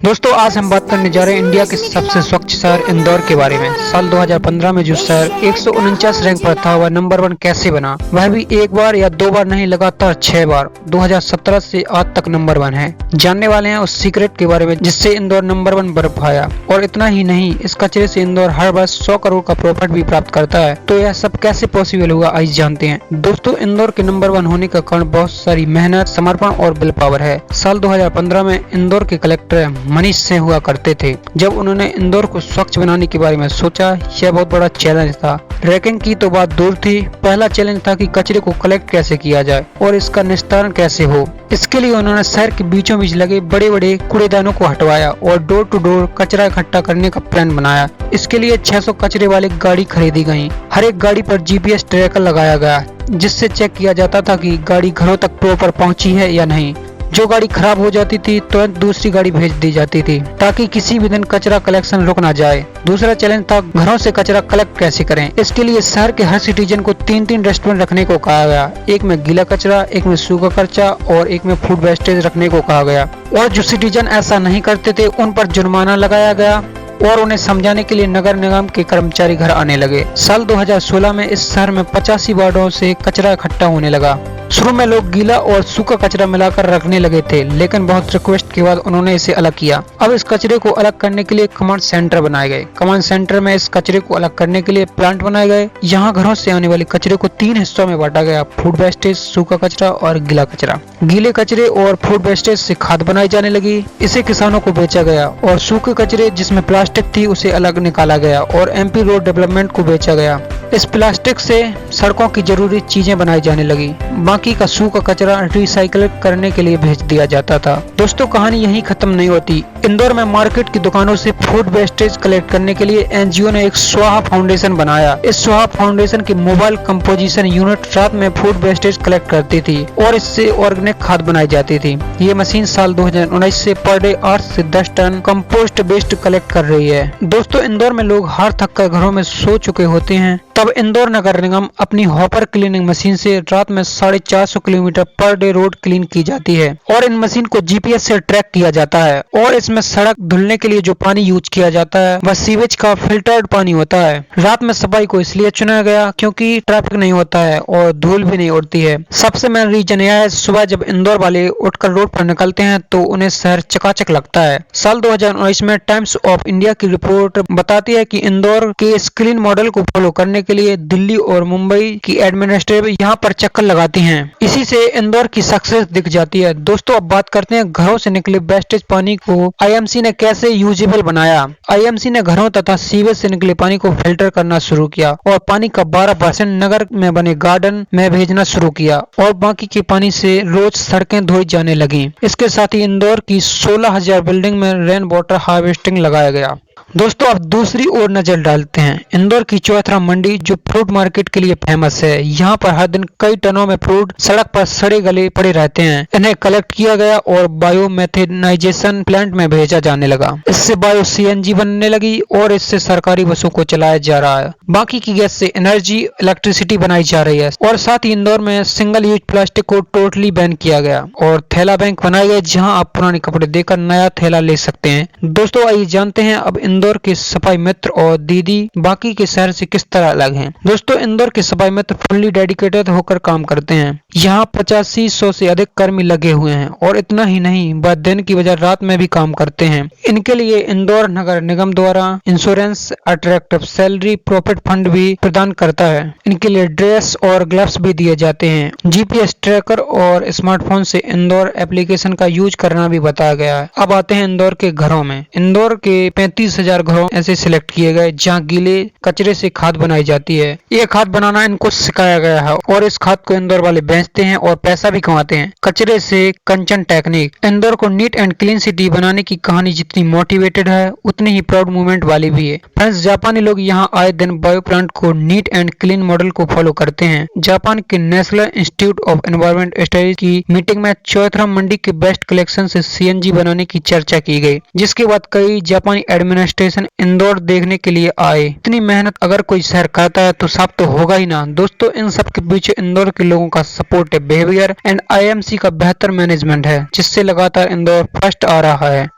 दोस्तों आज हम बात करने जा रहे हैं इंडिया के सबसे स्वच्छ शहर इंदौर के बारे में। साल 2015 में जो शहर 149 रैंक पर था वह नंबर 1 कैसे बना, वह भी एक बार या दो बार नहीं, लगातार 6 बार। 2017 से आज तक नंबर 1 है। जानने वाले हैं उस सीक्रेट के बारे में जिससे इंदौर नंबर 1 बन पाया। और इतना ही नहीं, इस कचरे से इंदौर हर वर्ष 100 करोड़ का प्रॉफिट भी प्राप्त करता है। तो यह सब कैसे पॉसिबल हुआ, आइए जानते हैं। दोस्तों, इंदौर के नंबर 1 होने का कारण बहुत सारी मेहनत, समर्पण और विल पावर है। साल 2015 में इंदौर के कलेक्टर मनीष सिंह हुआ करते थे। जब उन्होंने इंदौर को स्वच्छ बनाने के बारे में सोचा, यह बहुत बड़ा चैलेंज था। रैंकिंग की तो बात दूर थी, पहला चैलेंज था कि कचरे को कलेक्ट कैसे किया जाए और इसका निस्तारण कैसे हो। इसके लिए उन्होंने शहर के बीचों बीच लगे बड़े बड़े कूड़ेदानों को हटवाया और डोर टू डोर कचरा इकट्ठा करने का प्लान बनाया। इसके लिए 600 कचरे वाली गाड़ी खरीदी गई। हर एक गाड़ी पर GPS ट्रैकर लगाया गया, जिससे चेक किया जाता था कि गाड़ी घरों तक प्रॉपर पहुंची है या नहीं। जो गाड़ी खराब हो जाती थी तुरंत दूसरी गाड़ी भेज दी जाती थी, ताकि किसी भी दिन कचरा कलेक्शन रुक ना जाए। दूसरा चैलेंज था घरों से कचरा कलेक्ट कैसे करें। इसके लिए शहर के हर सिटीजन को 3-3 डस्टबिन रखने को कहा गया। एक में गीला कचरा, एक में सूखा कचरा और एक में फूड वेस्टेज रखने को कहा गया। और जो सिटीजन ऐसा नहीं करते थे उन पर जुर्माना लगाया गया और उन्हें समझाने के लिए नगर निगम के कर्मचारी घर आने लगे। साल 2016 में इस शहर में 85 वार्डों से कचरा इकट्ठा होने लगा। शुरू में लोग गीला और सूखा कचरा मिलाकर रखने लगे थे, लेकिन बहुत रिक्वेस्ट के बाद उन्होंने इसे अलग किया। अब इस कचरे को अलग करने के लिए कमांड सेंटर बनाए गए। कमांड सेंटर में इस कचरे को अलग करने के लिए प्लांट बनाए गए। यहाँ घरों से आने वाले कचरे को 3 हिस्सों में बांटा गया: फूड वेस्टेज, सूखा कचरा और गीला कचरा। गीले कचरे और फूड वेस्टेज से खाद बनाई जाने लगी। इसे किसानों को बेचा गया और सूखे कचरे जिसमें प्लास्टिक थी उसे अलग निकाला गया और MP रोड डेवलपमेंट को बेचा गया। इस प्लास्टिक से सड़कों की जरूरी चीजें बनाई जाने लगी। बाकी का सूखा कचरा रिसाइकिल करने के लिए भेज दिया जाता था। दोस्तों, कहानी यहीं खत्म नहीं होती। इंदौर में मार्केट की दुकानों से फूड वेस्टेज कलेक्ट करने के लिए NGO ने एक स्वाहा फाउंडेशन बनाया। इस स्वाहा फाउंडेशन की मोबाइल कंपोजिशन यूनिट रात में फूड वेस्टेज कलेक्ट करती थी और इससे ऑर्गेनिक खाद बनाई जाती थी। ये मशीन साल 2019 से पर डे 8 से 10 टन कंपोस्ट वेस्ट कलेक्ट कर रही है। दोस्तों, इंदौर में लोग हार थक कर घरों में सो चुके होते हैं, तब इंदौर नगर निगम अपनी हॉपर क्लीनिंग मशीन से रात में 450 kilometre per day road clean की जाती है और इन मशीन को GPS से ट्रैक किया जाता है। और इसमें सड़क धुलने के लिए जो पानी यूज किया जाता है वह सीवेज का फिल्टर्ड पानी होता है। रात में सफाई को इसलिए चुना गया क्योंकि ट्रैफिक नहीं होता है और धूल भी नहीं उड़ती है। सबसे मेन रीजन यह है, सुबह जब इंदौर वाले उठकर रोड पर निकलते हैं तो उन्हें शहर चकाचक लगता है। साल 2019 में टाइम्स ऑफ इंडिया की रिपोर्ट बताती है कि इंदौर के इस क्लीन मॉडल को फॉलो करने के लिए दिल्ली और मुंबई की एडमिनिस्ट्रेटिव यहाँ पर चक्कर लगाती हैं। इसी से इंदौर की सक्सेस दिख जाती है। दोस्तों, अब बात करते हैं घरों से निकले वेस्टेज पानी को IMC ने कैसे यूजेबल बनाया। IMC ने घरों तथा सीवेज से निकले पानी को फिल्टर करना शुरू किया और पानी का 12% नगर में बने गार्डन में भेजना शुरू किया और बाकी के पानी से रोज सड़कें धोई जाने लगी। इसके साथ ही इंदौर की 16,000 बिल्डिंग में रेन वाटर हार्वेस्टिंग लगाया गया। दोस्तों, अब दूसरी ओर नजर डालते हैं। इंदौर की चौथरा मंडी जो फ्रूट मार्केट के लिए फेमस है। यहाँ पर हर दिन कई टनों में फ्रूट सड़क पर सड़े गले पड़े रहते हैं। इन्हें कलेक्ट किया गया और बायोमेथेनाइजेशन प्लांट में भेजा जाने लगा। इससे बायो CNG बनने लगी और इससे सरकारी बसों को चलाया जा रहा है। बाकी की गैस से एनर्जी इलेक्ट्रिसिटी बनाई जा रही है। और साथ ही इंदौर में सिंगल यूज प्लास्टिक को टोटली बैन किया गया और थैला बैंक बनाए गए, जहाँ आप पुराने कपड़े देकर नया थैला ले सकते हैं। दोस्तों, आइए जानते हैं अब इंदौर के सफाई मित्र और दीदी बाकी के शहर से किस तरह अलग हैं। दोस्तों, इंदौर के सफाई मित्र फुल्ली डेडिकेटेड होकर काम करते हैं। यहाँ 85-100 से अधिक कर्मी लगे हुए हैं और इतना ही नहीं, वह दिन की बजाय रात में भी काम करते हैं। इनके लिए इंदौर नगर निगम द्वारा insurance, attractive salary, profit fund भी प्रदान करता है। इनके लिए ड्रेस और ग्लव्स भी दिए जाते हैं। GPS ट्रैकर और स्मार्टफोन से इंदौर एप्लीकेशन का यूज करना भी बताया गया है। अब आते हैं इंदौर के घरों में। इंदौर के 35,000 घरों ऐसे सिलेक्ट किए गए जहाँ गीले कचरे से खाद बनाई जाती है। ये खाद बनाना इनको सिखाया गया है और इस खाद को इंदौर वाले बेचते हैं और पैसा भी कमाते हैं। कचरे से कंचन टेक्निक। इंदौर को नीट एंड क्लीन सिटी बनाने की कहानी जितनी मोटिवेटेड है उतनी ही प्राउड मूवमेंट वाली भी है। फ्रेंड्स, जापानी लोग यहाँ आए दिन बायो प्लांट को नीट एंड क्लीन मॉडल को फॉलो करते हैं। जापान के national institute of environment studies की मीटिंग में चौथरा मंडी के बेस्ट कलेक्शन से CNG बनाने की चर्चा की गई, जिसके बाद कई जापानी एडमिनिस्ट्रेशन इंदौर देखने के लिए आए। इतनी मेहनत अगर कोई शहर करता है तो साफ तो होगा ही ना। दोस्तों, इन सब के पीछे इंदौर के लोगों का सपोर्टिव बिहेवियर एंड IMC का बेहतर मैनेजमेंट है, जिससे लगातार इंदौर फर्स्ट आ रहा है।